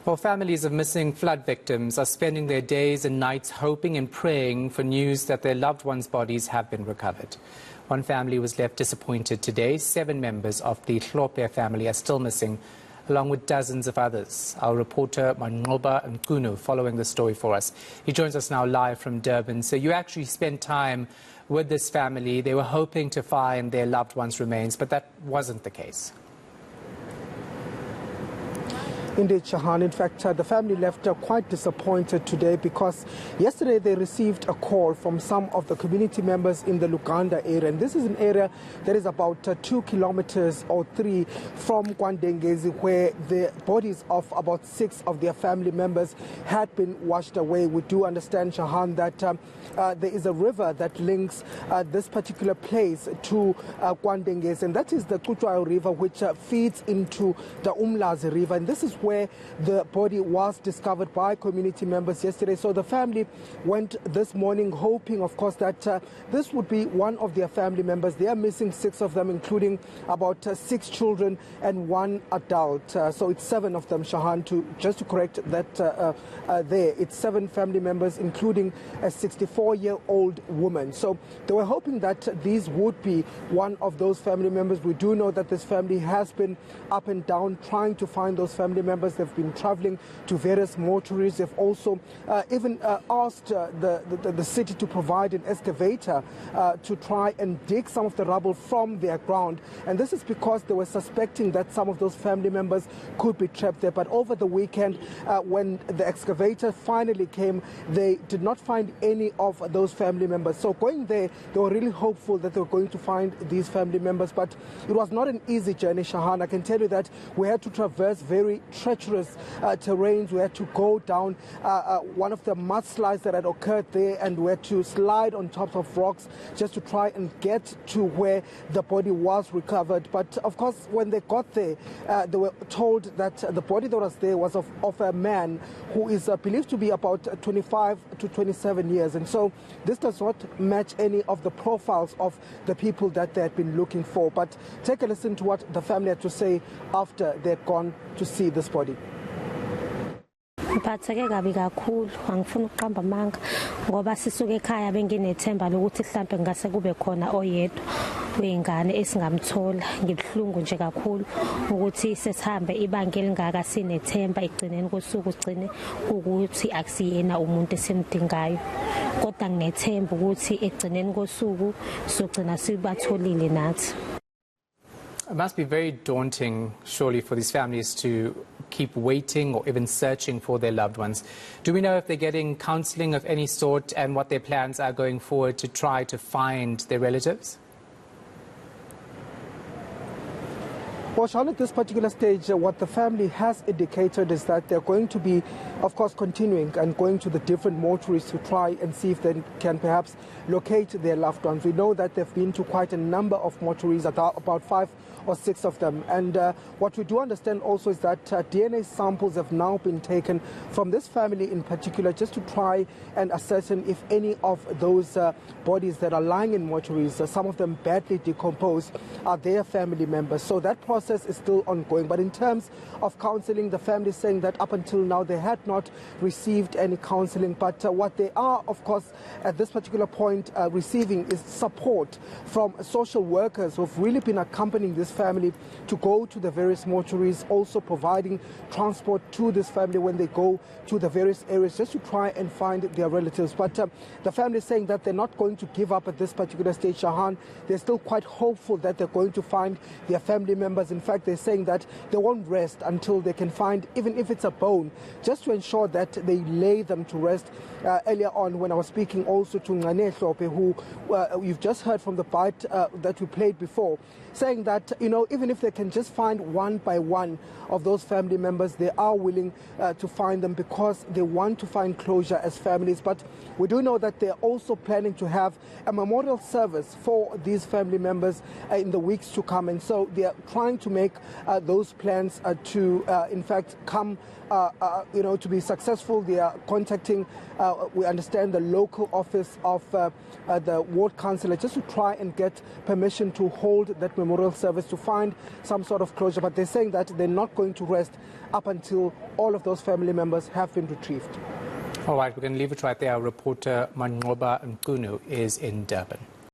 Well, families of missing flood victims are spending their days and nights hoping and praying for news that their loved ones' bodies have been recovered. One family was left disappointed today. 7 members of the Hlophe family are still missing, along with dozens of others. Our reporter Manqoba Mchunu following the story for us. He joins us now live from Durban. So you actually spent time with this family. They were hoping to find their loved ones' remains, but that wasn't the case. Indeed, Shahan. In fact, the family left quite disappointed today because yesterday they received a call from some of the community members in the Luganda area. And this is an area that is about 2 kilometers or 3 from KwaNdengezi, where the bodies of about 6 of their family members had been washed away. We do understand, Shahan, that there is a river that links this particular place to KwaNdengezi, and that is the Kutwayo River, which feeds into the Umlazi River. And this is where the body was discovered by community members yesterday. So the family went this morning hoping, of course, that this would be one of their family members. They are missing 6 of them, including about 6 children and 1 adult. So it's 7 of them, Shahan, just to correct that there. It's 7 family members, including a 64-year-old woman. So they were hoping that these would be one of those family members. We do know that this family has been up and down trying to find those family members. They've been traveling to various mortuaries. They've also even asked the city to provide an excavator to try and dig some of the rubble from their ground. And this is because they were suspecting that some of those family members could be trapped there. But over the weekend, when the excavator finally came, they did not find any of those family members. So going there, they were really hopeful that they were going to find these family members. But it was not an easy journey, Shahan. I can tell you that we had to traverse very treacherous terrains. We had to go down one of the mudslides that had occurred there, and we had to slide on top of rocks just to try and get to where the body was recovered. But of course, when they got there, they were told that the body that was there was of a man who is believed to be about 25 to 27 years. And so this does not match any of the profiles of the people that they had been looking for. But take a listen to what the family had to say after they had gone to see this body. Ngiphatheke kabi kakhulu, angifuni ukuqamba amanga ngoba sisuke ekhaya benginethemba lokuthi mhlambe ngase kube khona oyedwa wengane esingamthola. Ngibhlungu nje kakhulu ukuthi sesihambe ibanga elingaka sinethemba igcineni kosuku sigcine ukuthi akusiyena umuntu esimdingayo, kodwa nginethemba ukuthi egcineni kosuku sogcina sibatholile nathi. It must be very daunting, surely, for these families to keep waiting or even searching for their loved ones. Do we know if they're getting counselling of any sort and what their plans are going forward to try to find their relatives? Well, Sean, at this particular stage, what the family has indicated is that they're going to be, of course, continuing and going to the different mortuaries to try and see if they can perhaps locate their loved ones. We know that they've been to quite a number of mortuaries, about 5 or 6 of them. And what we do understand also is that DNA samples have now been taken from this family in particular, just to try and ascertain if any of those bodies that are lying in mortuaries, some of them badly decomposed, are their family members. So that process is still ongoing. But in terms of counselling, the family is saying that up until now they had not received any counselling. But what they are, of course, at this particular point receiving is support from social workers who have really been accompanying this family to go to the various mortuaries, also providing transport to this family when they go to the various areas just to try and find their relatives. But the family is saying that they're not going to give up at this particular stage, Shahan. They're still quite hopeful that they're going to find their family members. In fact, they're saying that they won't rest until they can find, even if it's a bone, just to ensure that they lay them to rest. Earlier on, when I was speaking also to Hlophe, who you've just heard from the bite that we played before, saying that, you know, even if they can just find one by one of those family members, they are willing to find them because they want to find closure as families. But we do know that they're also planning to have a memorial service for these family members in the weeks to come. And so they are trying to to make those plans to, in fact, come, to be successful. They are contacting, we understand, the local office of the ward councillor just to try and get permission to hold that memorial service, to find some sort of closure. But they're saying that they're not going to rest up until all of those family members have been retrieved. All right, we're going to leave it right there. Our reporter Manqoba Mchunu is in Durban.